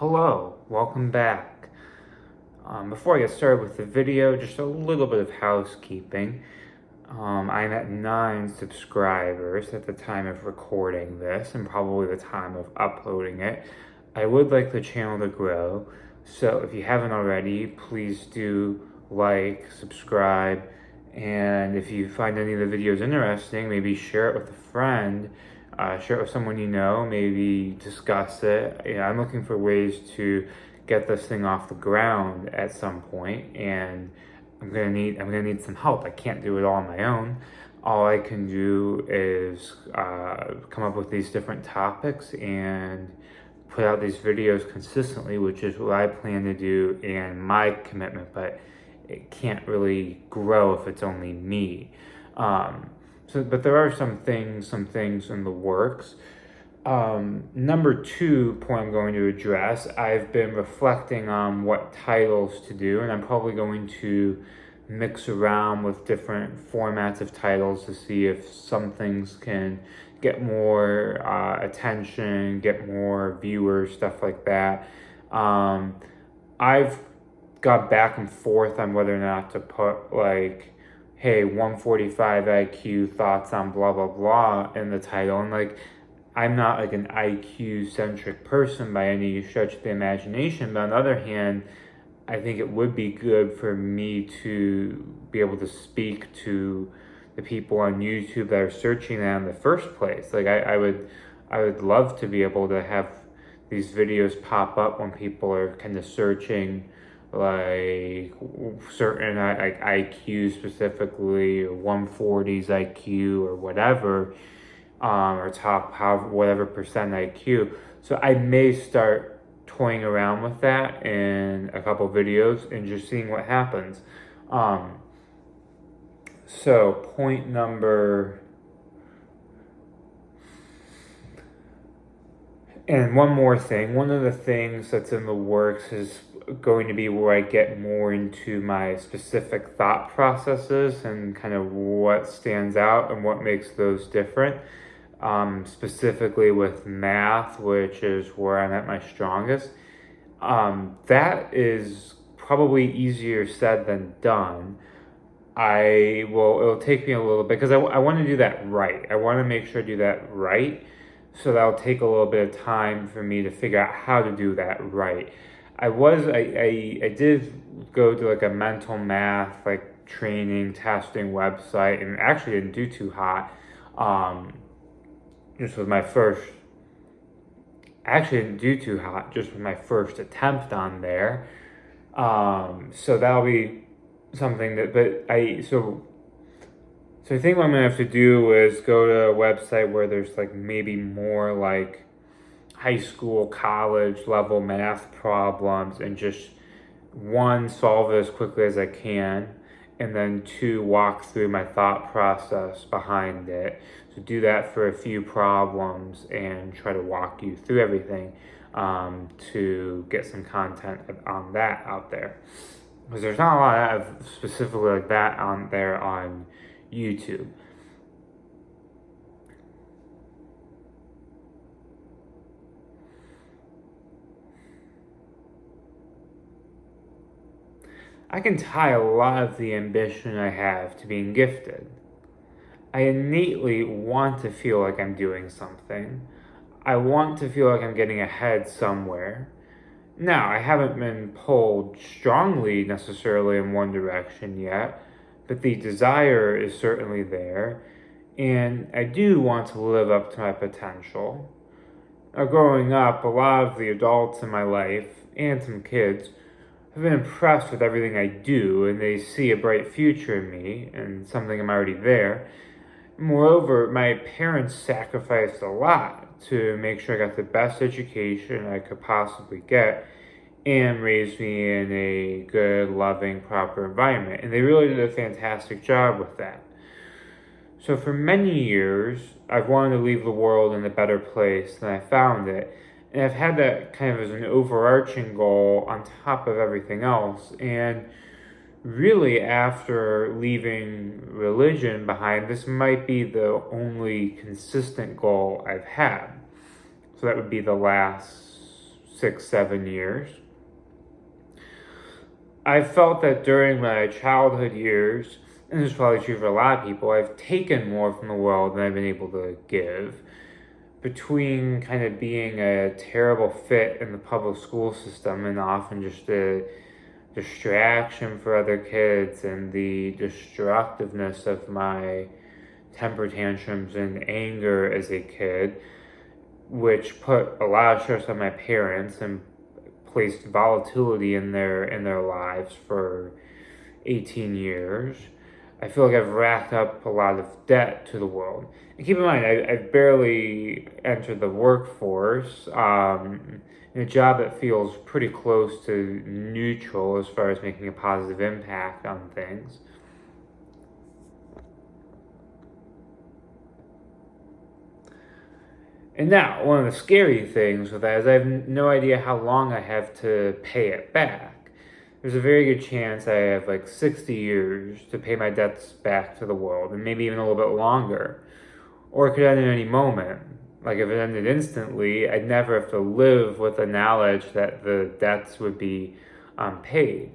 Hello, welcome back. Before I get started with the video, just a little bit of housekeeping. I'm at 9 subscribers at the time of recording this and probably the time of uploading it. I would like the channel to grow, so if you haven't already, please do like, subscribe, and if you find any of the videos interesting, maybe share it with a friend, share it with someone you know, maybe discuss it. I'm looking for ways to get this thing off the ground at some point, and I'm gonna need some help. I can't do it all on my own. All I can do is come up with these different topics and put out these videos consistently, which is what I plan to do and my commitment, but it can't really grow if it's only me. But there are some things in the works. Number 2 point I'm going to address, I've been reflecting on what titles to do, and I'm probably going to mix around with different formats of titles to see if some things can get more attention, get more viewers, stuff like that. I've got back and forth on whether or not to put like, hey, 145 IQ thoughts on blah blah blah in the title, and like, I'm not like an IQ centric person by any stretch of the imagination, but on the other hand, I think it would be good for me to be able to speak to the people on YouTube that are searching that in the first place. Like I would love to be able to have these videos pop up when people are kind of searching like certain like IQ specifically, or 140s IQ or whatever, or top whatever percent IQ. So I may start toying around with that in a couple videos and just seeing what happens. So point number, and one more thing, one of the things that's in the works is going to be where I get more into my specific thought processes and kind of what stands out and what makes those different. Specifically with math, which is where I'm at my strongest. That is probably easier said than done. It'll take me a little bit because I want to do that right. I want to make sure I do that right. So that'll take a little bit of time for me to figure out how to do that right. I did go to like a mental math, like training, testing website, and actually didn't do too hot. This was my first, actually didn't do too hot, just was my first attempt on there. So that'll be something that, so I think what I'm gonna have to do is go to a website where there's like maybe more like high school, college level math problems, and just one, solve it as quickly as I can, and then 2, walk through my thought process behind it. So do that for a few problems and try to walk you through everything, to get some content on that out there. Because there's not a lot of specifically like that on there on YouTube. I can tie a lot of the ambition I have to being gifted. I innately want to feel like I'm doing something. I want to feel like I'm getting ahead somewhere. Now, I haven't been pulled strongly necessarily in one direction yet, but the desire is certainly there, and I do want to live up to my potential. Now, growing up, a lot of the adults in my life, and some kids, have been impressed with everything I do, and they see a bright future in me, and something I'm already there. Moreover, my parents sacrificed a lot to make sure I got the best education I could possibly get and raised me in a good, loving, proper environment. And they really did a fantastic job with that. So for many years, I've wanted to leave the world in a better place than I found it. And I've had that kind of as an overarching goal on top of everything else. And really, after leaving religion behind, this might be the only consistent goal I've had. So that would be the last 6, 7 years. I felt that during my childhood years, and this is probably true for a lot of people, I've taken more from the world than I've been able to give. Between kind of being a terrible fit in the public school system and often just a distraction for other kids and the destructiveness of my temper tantrums and anger as a kid, which put a lot of stress on my parents and placed volatility in their lives for 18 years. I feel like I've racked up a lot of debt to the world. And keep in mind, I've barely entered the workforce in a job that feels pretty close to neutral as far as making a positive impact on things. And now, one of the scary things with that is I have no idea how long I have to pay it back. There's a very good chance I have like 60 years to pay my debts back to the world, and maybe even a little bit longer. Or it could end at any moment. Like if it ended instantly, I'd never have to live with the knowledge that the debts would be paid.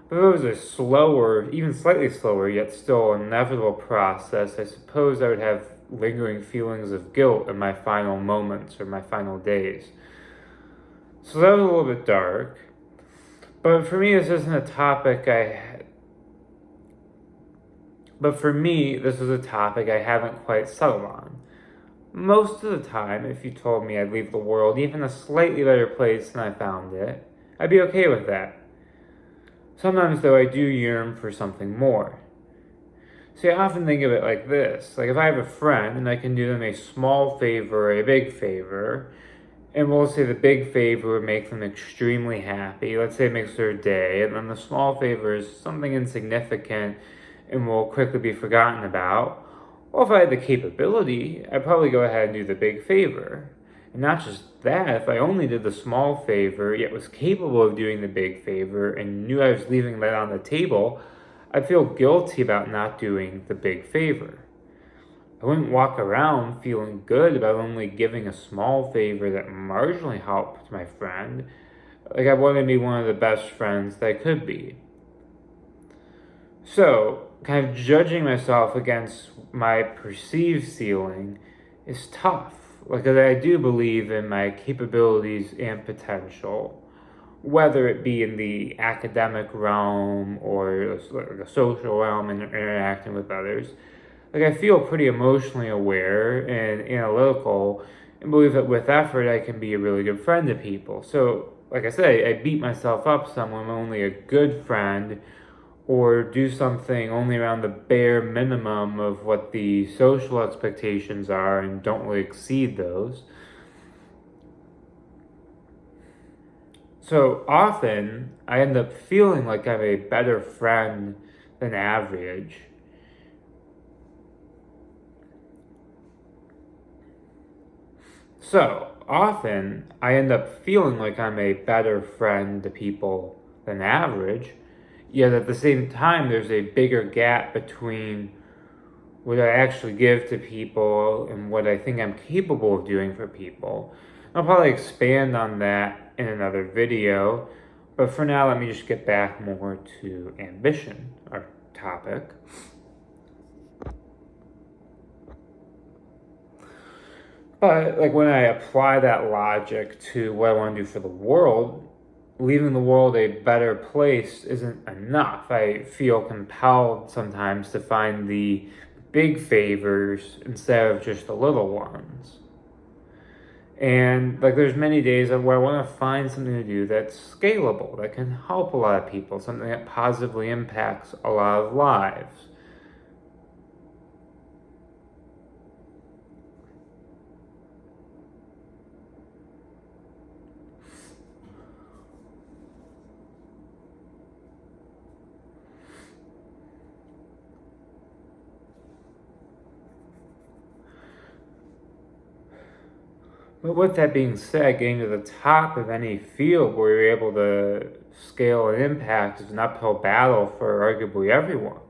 But if it was a slower, even slightly slower, yet still inevitable process, I suppose I would have lingering feelings of guilt in my final moments or my final days. So that was a little bit dark. But for me, this isn't a topic But for me, this is a topic I haven't quite settled on. Most of the time, if you told me I'd leave the world even a slightly better place than I found it, I'd be okay with that. Sometimes, though, I do yearn for something more. See, I often think of it like this. Like, if I have a friend and I can do them a small favor or a big favor, and we'll say the big favor would make them extremely happy. Let's say it makes their day, and then the small favor is something insignificant and will quickly be forgotten about. Well, if I had the capability, I'd probably go ahead and do the big favor. And not just that, if I only did the small favor, yet was capable of doing the big favor and knew I was leaving that on the table, I'd feel guilty about not doing the big favor. I wouldn't walk around feeling good about only giving a small favor that marginally helped my friend. Like I wanted to be one of the best friends that I could be. So, kind of judging myself against my perceived ceiling is tough. Like, I do believe in my capabilities and potential, whether it be in the academic realm or like a social realm and interacting with others. Like, I feel pretty emotionally aware and analytical and believe that with effort I can be a really good friend to people. So, like I said, I beat myself up some when I'm only a good friend or do something only around the bare minimum of what the social expectations are and don't really exceed those. So often, I end up feeling like I'm a better friend than average. So often, I end up feeling like I'm a better friend to people than average. Yet at the same time, there's a bigger gap between what I actually give to people and what I think I'm capable of doing for people. I'll probably expand on that in another video, but for now, let me just get back more to ambition, our topic. But like when I apply that logic to what I want to do for the world, leaving the world a better place isn't enough. I feel compelled sometimes to find the big favors instead of just the little ones. And like there's many days where I want to find something to do that's scalable, that can help a lot of people, something that positively impacts a lot of lives. But with that being said, getting to the top of any field where you're able to scale and impact is an uphill battle for arguably everyone.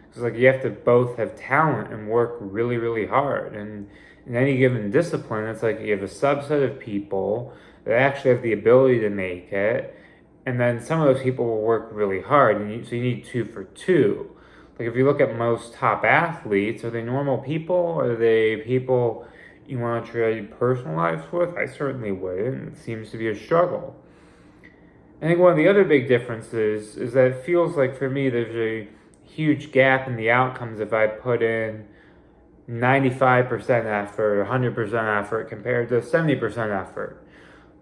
It's like you have to both have talent and work really, really hard. And in any given discipline, it's like you have a subset of people that actually have the ability to make it. And then some of those people will work really hard, and so you need two for two. Like if you look at most top athletes, are they normal people? Are they people you want to trade personal lives with? I certainly wouldn't. It seems to be a struggle. I think one of the other big differences is that it feels like for me there's a huge gap in the outcomes if I put in 95% effort, 100% effort compared to 70% effort.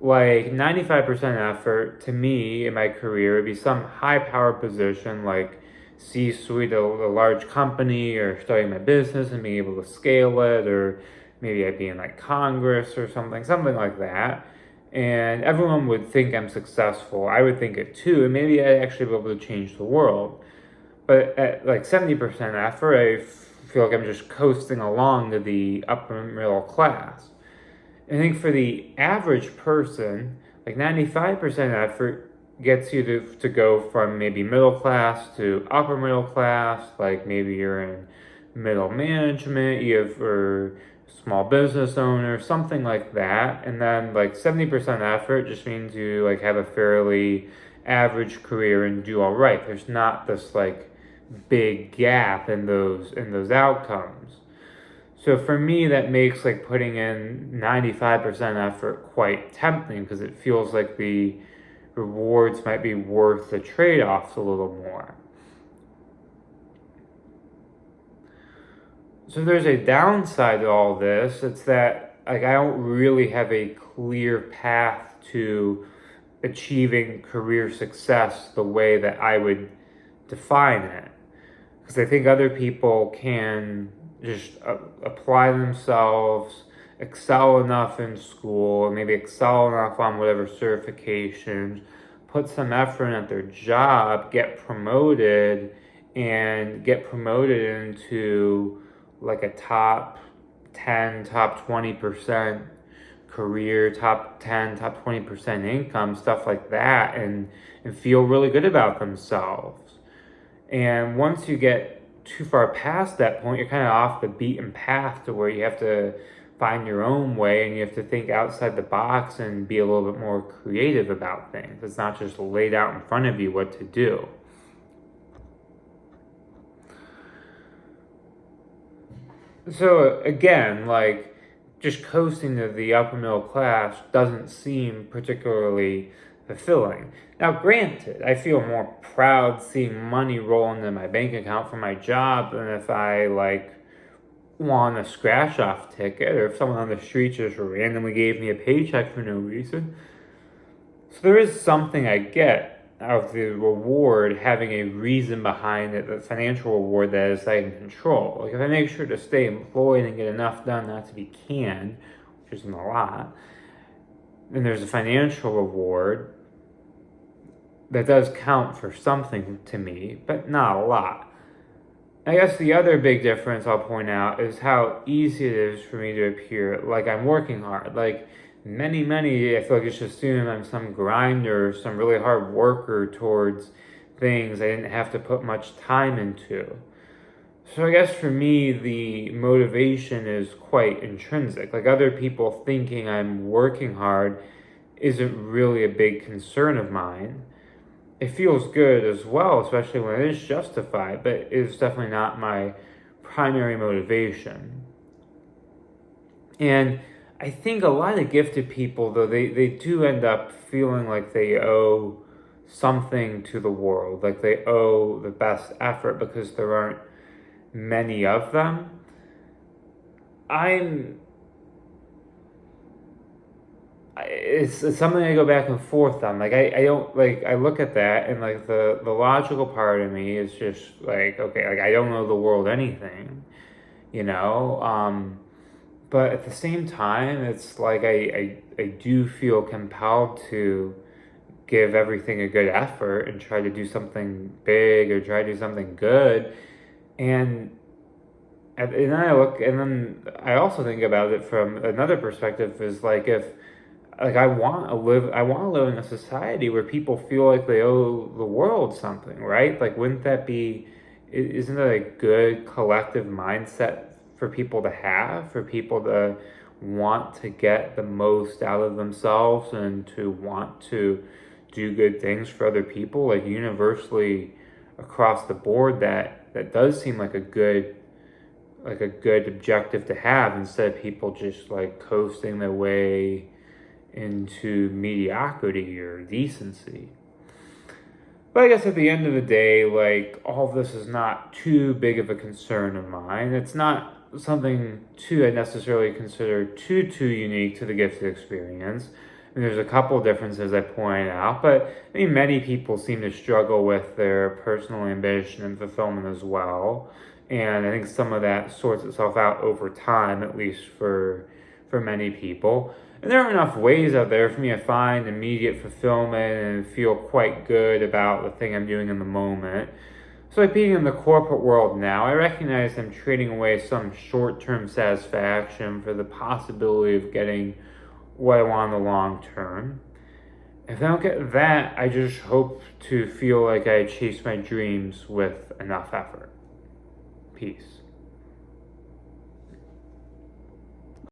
Like 95% effort to me in my career would be some high power position like C-suite of a large company, or starting my business and being able to scale it, or maybe I'd be in like Congress or something like that. And everyone would think I'm successful. I would think it too, and maybe I'd actually be able to change the world. But at like 70% effort, I feel like I'm just coasting along to the upper middle class. I think for the average person, like 95% effort gets you to go from maybe middle class to upper middle class. Like maybe you're in middle management, you have or small business owner, something like that. And then like 70% effort just means you like have a fairly average career and do all right. There's not this like big gap in those outcomes. So for me, that makes like putting in 95% effort quite tempting, because it feels like the rewards might be worth the trade-offs a little more. So there's a downside to all this. It's that like I don't really have a clear path to achieving career success the way that I would define it. Because I think other people can just apply themselves, excel enough in school, maybe excel enough on whatever certifications, put some effort in at their job, get promoted, and get promoted into like a top 10, top 20% career, top 10, top 20% income, stuff like that, and feel really good about themselves. And once you get too far past that point, you're kind of off the beaten path to where you have to find your own way, and you have to think outside the box and be a little bit more creative about things. It's not just laid out in front of you what to do. So again, like just coasting to the upper middle class doesn't seem particularly fulfilling. Now, granted, I feel more proud seeing money roll into my bank account from my job than if I like won a scratch off ticket, or if someone on the street just randomly gave me a paycheck for no reason. So there is something I get out of the reward having a reason behind it, the financial reward that is I can control. Like if I make sure to stay employed and get enough done not to be canned, which isn't a lot, then there's a financial reward that does count for something to me, but not a lot. I guess the other big difference I'll point out is how easy it is for me to appear like I'm working hard. Like many, I feel like it's just assume I'm some grinder, some really hard worker towards things I didn't have to put much time into. So I guess for me, the motivation is quite intrinsic. Like other people thinking I'm working hard isn't really a big concern of mine. It feels good as well, especially when it is justified, but it's definitely not my primary motivation. And I think a lot of gifted people, though, they do end up feeling like they owe something to the world, like they owe the best effort because there aren't many of them. It's something I go back and forth on. Like I don't like I look at that, and like the logical part of me is just like, okay, like I don't owe the world anything, you know. But at the same time, it's like I do feel compelled to give everything a good effort and try to do something big or try to do something good. And then I look, and then I also think about it from another perspective, is like if like I want to live in a society where people feel like they owe the world something, right? Like wouldn't that be, isn't that a good collective mindset for people to have, for people to want to get the most out of themselves and to want to do good things for other people, like universally across the board, that does seem like a good objective to have, instead of people just like coasting their way into mediocrity or decency. But I guess at the end of the day, like, all of this is not too big of a concern of mine. It's not something I necessarily consider too unique to the gifted experience. And there's a couple differences I pointed out, but I mean, many people seem to struggle with their personal ambition and fulfillment as well. And I think some of that sorts itself out over time, at least for many people. And there are enough ways out there for me to find immediate fulfillment and feel quite good about the thing I'm doing in the moment. So, like being in the corporate world now, I recognize I'm trading away some short-term satisfaction for the possibility of getting what I want in the long term. If I don't get that, I just hope to feel like I chase my dreams with enough effort. Peace.